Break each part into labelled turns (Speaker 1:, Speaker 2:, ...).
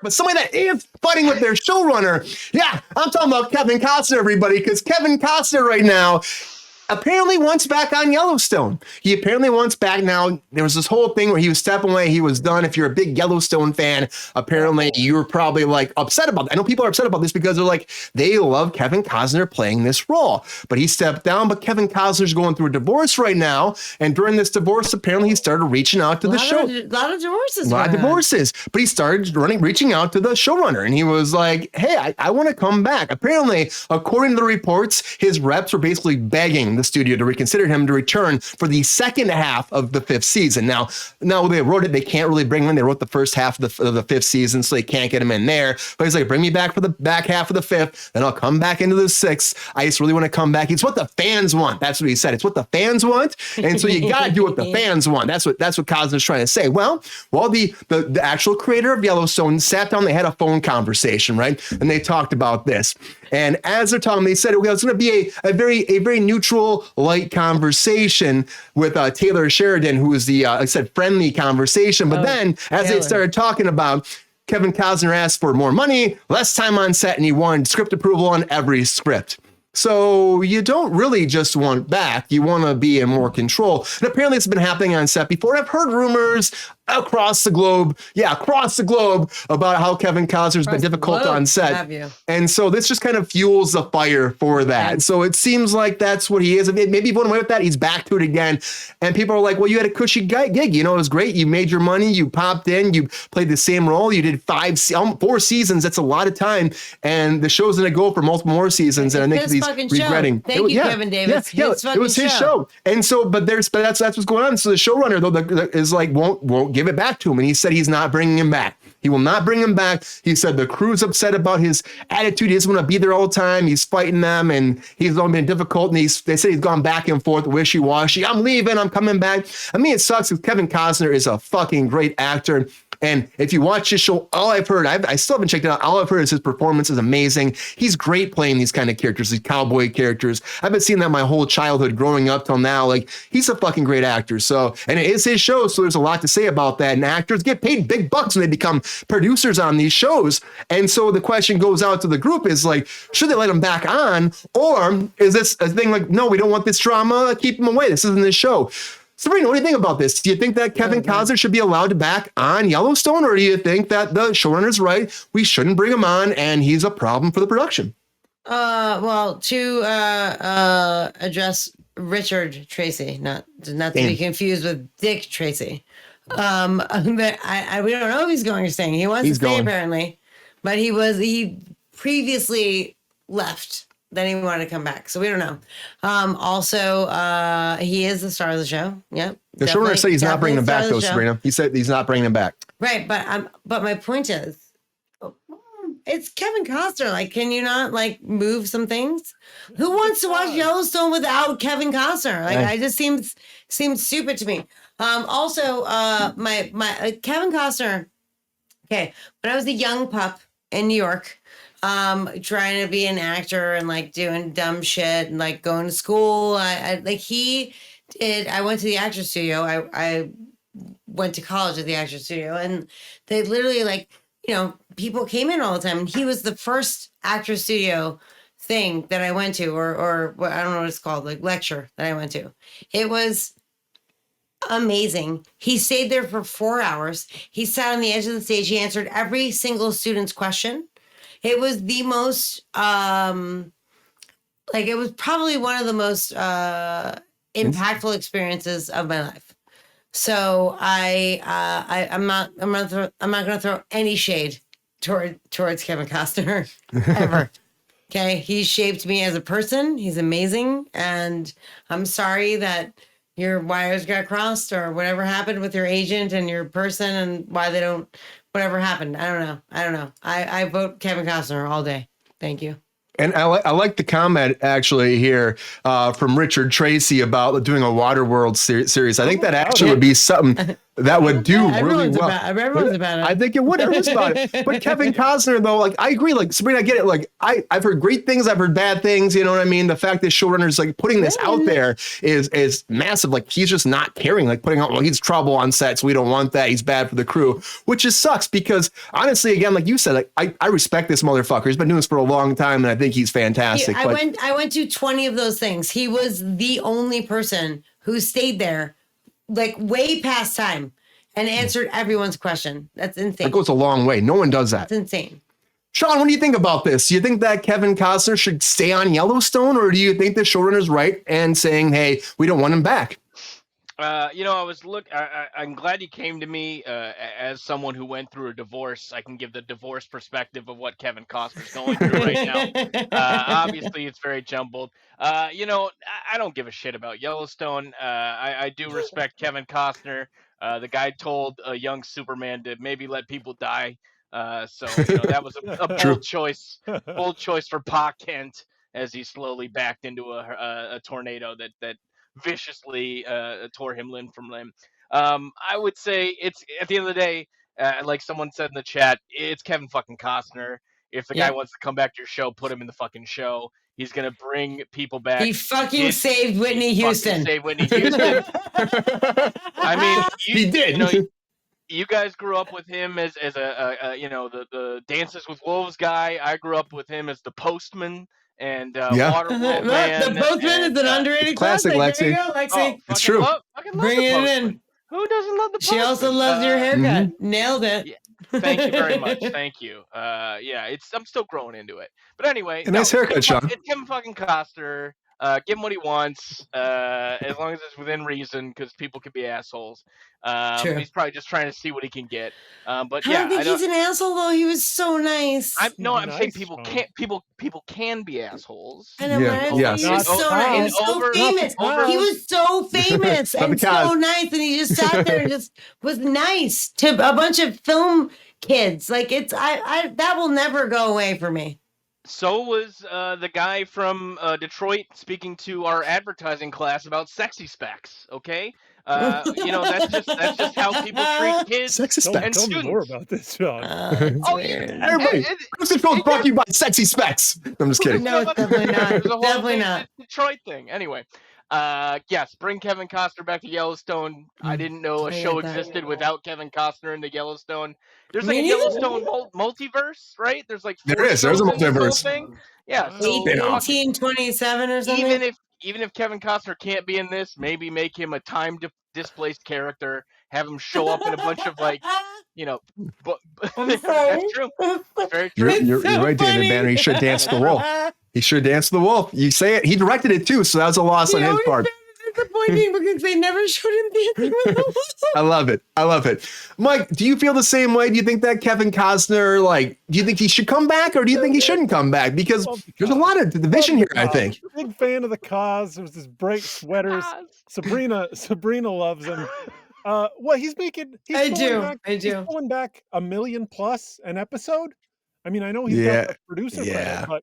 Speaker 1: But somebody that is fighting with their showrunner, yeah, I'm talking about Kevin Costner, everybody, because Kevin Costner right now apparently wants back on Yellowstone. He apparently wants back now. There was this whole thing where he was stepping away. He was done. If you're a big Yellowstone fan, apparently you were probably like upset about that. I know people are upset about this because they're like, they love Kevin Costner playing this role. But he stepped down. But Kevin Costner's going through a divorce right now. And during this divorce, apparently he started reaching out to the show.
Speaker 2: A lot of divorces.
Speaker 1: A lot of divorces. But he started reaching out to the showrunner. And he was like, hey, I want to come back. Apparently, according to the reports, his reps were basically begging the studio to reconsider him to return for the second half of the 5th season. Now they wrote it. They can't really bring him in. They wrote the first half of the 5th season, so they can't get him in there. But he's like, bring me back for the back half of the 5th, then I'll come back into the 6th. I just really want to come back. It's what the fans want. That's what he said. It's what the fans want. And so you got to do what the fans want. That's what Cosner's trying to say. Well, the actual creator of Yellowstone sat down. They had a phone conversation, right? And they talked about this. And as they're talking, they said it was going to be a very neutral, light conversation with Taylor Sheridan, who was the, I said, friendly conversation. But then as they started talking about, Kevin Costner asked for more money, less time on set, and he wanted script approval on every script. So you don't really just want back. You want to be in more control. And apparently it's been happening on set before. I've heard rumors across the globe about how Kevin Costner's been difficult on set. And so this just kind of fuels the fire for that. So it seems like that's what he is. Maybe he went away with that. He's back to it again. And people are like, well, you had a cushy gig. You know, it was great. You made your money. You popped in. You played the same role. You did 4 seasons. That's a lot of time. And the show's going to go for multiple more seasons. And I think he's regretting.
Speaker 2: Thank you, Kevin Davis.
Speaker 1: It was his show. And so, but that's what's going on. So the showrunner, though, is like, won't give it back to him. And he said he's not bringing him back. He will not bring him back. He said the crew's upset about his attitude. He doesn't want to be there all the time. He's fighting them, and he's only been difficult. And they say he's gone back and forth, wishy-washy. I'm leaving. I'm coming back. I mean, it sucks because Kevin Costner is a fucking great actor. And if you watch his show, all I've heard, I still haven't checked it out. All I've heard is his performance is amazing. He's great playing these kind of characters, these cowboy characters. I've been seeing that my whole childhood growing up till now. Like, he's a fucking great actor. So, and it is his show. So there's a lot to say about that. And actors get paid big bucks when they become producers on these shows. And so the question goes out to the group is like, should they let him back on? Or is this a thing like, no, we don't want this drama. Keep him away. This isn't his show. Sabrina, what do you think about this? Do you think that Kevin Costner should be allowed to back on Yellowstone, or do you think that the showrunner's right? We shouldn't bring him on, and he's a problem for the production.
Speaker 2: Well, to address Richard Tracy, not to be confused with Dick Tracy. But we don't know if he's going or staying. He wants to stay apparently, but he previously left. Then he wanted to come back. So we don't know. Also, he is the star of the show. Yep.
Speaker 1: The showrunner said he's not bringing him back, though, Sabrina. He said he's not bringing him back.
Speaker 2: Right. But my point is, it's Kevin Costner. Like, can you not like move some things? Who wants to watch Yellowstone without Kevin Costner? Like, I just seems stupid to me. Also, my Kevin Costner. Okay. When I was a young pup in New York, trying to be an actor and like doing dumb shit and like going to school. I went to the actor studio. I went to college at the actor studio, and they literally like, you know, people came in all the time, and he was the first actor studio thing that I went to, or I don't know what it's called, like lecture that I went to. It was amazing. He stayed there for 4 hours. He sat on the edge of the stage. He answered every single student's question. It was the most, it was probably one of the most impactful experiences of my life. So I'm not going to throw any shade towards Kevin Costner ever. Okay, he shaped me as a person. He's amazing, and I'm sorry that your wires got crossed or whatever happened with your agent and your person, and why they don't. Whatever happened, I don't know. I vote Kevin Costner all day. Thank you.
Speaker 1: And I like the comment actually here from Richard Tracy about doing a Waterworld series. I think that actually would be something That would do really well.
Speaker 2: Everyone's about it.
Speaker 1: I think it would. Everyone's about it. But Kevin Costner, though, like I agree. Like Sabrina, I get it. Like I've heard great things. I've heard bad things. You know what I mean? The fact that showrunners like putting this out there is massive. Like he's just not caring. Like putting out, well, he's trouble on sets. We don't want that. He's bad for the crew, which just sucks because honestly, again, like you said, like I respect this motherfucker. He's been doing this for a long time, and I think he's fantastic.
Speaker 2: I went to 20 of those things. He was the only person who stayed there, like way past time. And answered everyone's question. That's insane.
Speaker 1: That goes a long way. No one does that.
Speaker 2: That's insane.
Speaker 1: Sean, what do you think about this? Do you think that Kevin Costner should stay on Yellowstone, or do you think the showrunner's right and saying, hey, we don't want him back?
Speaker 3: I'm glad you came to me as someone who went through a divorce. I can give the divorce perspective of what Kevin Costner's going through right now. Obviously, it's very jumbled. I don't give a shit about Yellowstone. I do respect Kevin Costner. The guy told a young Superman to maybe let people die. So that was a bold choice. Bold choice for Pa Kent as he slowly backed into a tornado that viciously tore him limb from limb. I would say it's at the end of the day, like someone said in the chat, it's Kevin fucking Costner. If the guy wants to come back to your show, put him in the fucking show. He's gonna bring people back.
Speaker 2: He fucking saved Whitney Houston.
Speaker 3: Saved Whitney Houston. I mean,
Speaker 1: he did.
Speaker 3: You guys grew up with him as a the Dances with Wolves guy. I grew up with him as the Postman and Waterworld Man.
Speaker 2: The Postman is an underrated
Speaker 1: classic, Lexi.
Speaker 2: There you go, Lexi.
Speaker 1: It's true.
Speaker 3: Bring it in. Who doesn't love the Postman?
Speaker 2: She also loves your haircut. Nailed it.
Speaker 3: Yeah. Thank you very much. Thank you. I'm still growing into it. But anyway,
Speaker 1: nice haircut, Sean.
Speaker 3: It's Kevin fucking Costner. Give him what he wants, as long as it's within reason, because people can be assholes. He's probably just trying to see what he can get. But
Speaker 2: I don't think he's an asshole though. He was so nice.
Speaker 3: I'm saying people can be assholes.
Speaker 2: I know, right? He was so nice. He was so famous. He was so famous and so nice, and he just sat there and just was nice to a bunch of film kids. Like I that will never go away for me.
Speaker 3: So was the guy from Detroit speaking to our advertising class about sexy specs. Okay, that's just how people treat kids.
Speaker 1: Sexy specs.
Speaker 4: Tell me more about this, Sean.
Speaker 1: Everybody, Cruise Control brought to you by Sexy Specs. I'm just kidding.
Speaker 2: No, it's definitely not. Definitely not.
Speaker 3: Detroit thing. Anyway, yes, bring Kevin Costner back to Yellowstone. I didn't know a show existed without Kevin Costner in the Yellowstone. There's like a Yellowstone multiverse, right? There's like
Speaker 1: there's a multiverse.
Speaker 3: Yeah, so
Speaker 2: 1827 or something.
Speaker 3: Even if Kevin Costner can't be in this, maybe make him a time displaced character. Have him show up in a bunch of
Speaker 2: I'm sorry.
Speaker 3: That's true. Very true.
Speaker 1: You're right, David Banner. He should dance the wolf. He should dance the wolf. You say it. He directed it too, so that was a loss on his part.
Speaker 2: Disappointing because they never showed him dancing with the wolf.
Speaker 1: I love it. Mike, do you feel the same way? Do you think that Kevin Costner, do you think he should come back, or do you think he shouldn't come back? Because there's a lot of division here, I think.
Speaker 4: Big fan of the cause. There was this bright sweaters. Sabrina loves him. He's pulling back $1 million plus an episode. I mean, I know he's got a producer credit, but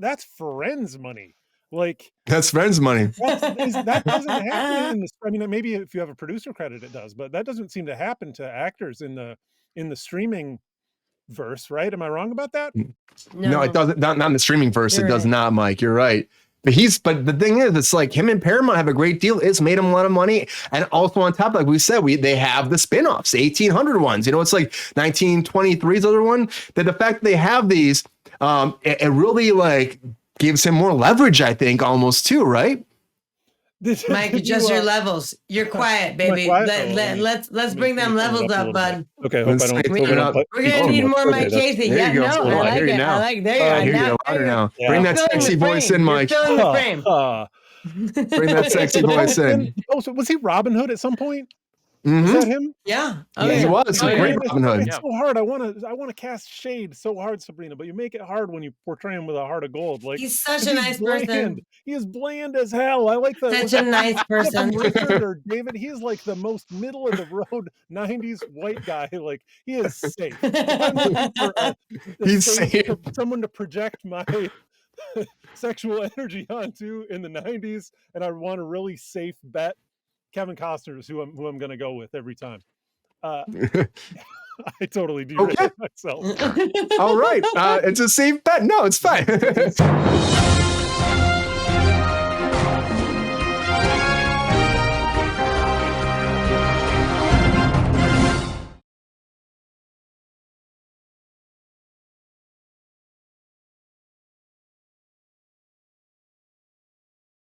Speaker 4: that's Friends money. Like
Speaker 1: that's Friends money.
Speaker 4: That doesn't happen in this. I mean, maybe if you have a producer credit, it does, but that doesn't seem to happen to actors in the streaming verse, right? Am I wrong about that?
Speaker 1: No, it doesn't. Not in the streaming verse. It does not, Mike. You're right. But the thing is, it's like him and Paramount have a great deal. It's made him a lot of money. And also on top, like we said, they have the spinoffs, 1800 ones. It's like 1923's other one. That the fact that they have these, it really gives him more leverage, I think, almost too, right?
Speaker 2: Mike, adjust your levels. You're quiet, baby. Let's bring them levels up, bud.
Speaker 4: Okay, hope I don't.
Speaker 2: We're gonna need more Mike Casey.
Speaker 1: There you go.
Speaker 2: I like it.
Speaker 1: Now.
Speaker 2: I like there you go.
Speaker 1: Louder now. Bring that sexy voice in, Mike.
Speaker 2: You're filling the frame.
Speaker 1: Bring that sexy voice in.
Speaker 4: Oh, so was he Robin Hood at some point?
Speaker 1: Mm-hmm.
Speaker 4: Is that him?
Speaker 2: Yeah.
Speaker 1: He was. Great Robin Hood.
Speaker 4: It's so hard. I want to cast shade so hard, Sabrina, but you make it hard when you portray him with a heart of gold. Like
Speaker 2: he's such a nice person.
Speaker 4: He is bland as hell. I like that.
Speaker 2: Such a nice person.
Speaker 4: Or David, he is like the most middle of the road '90s white guy. Like he is safe.
Speaker 1: He's safe.
Speaker 4: Someone to project my sexual energy onto in the '90s, and I want a really safe bet. Kevin Costner is who I'm going to go with every time. I totally derailed myself.
Speaker 1: All right. It's a safe bet. No, it's fine.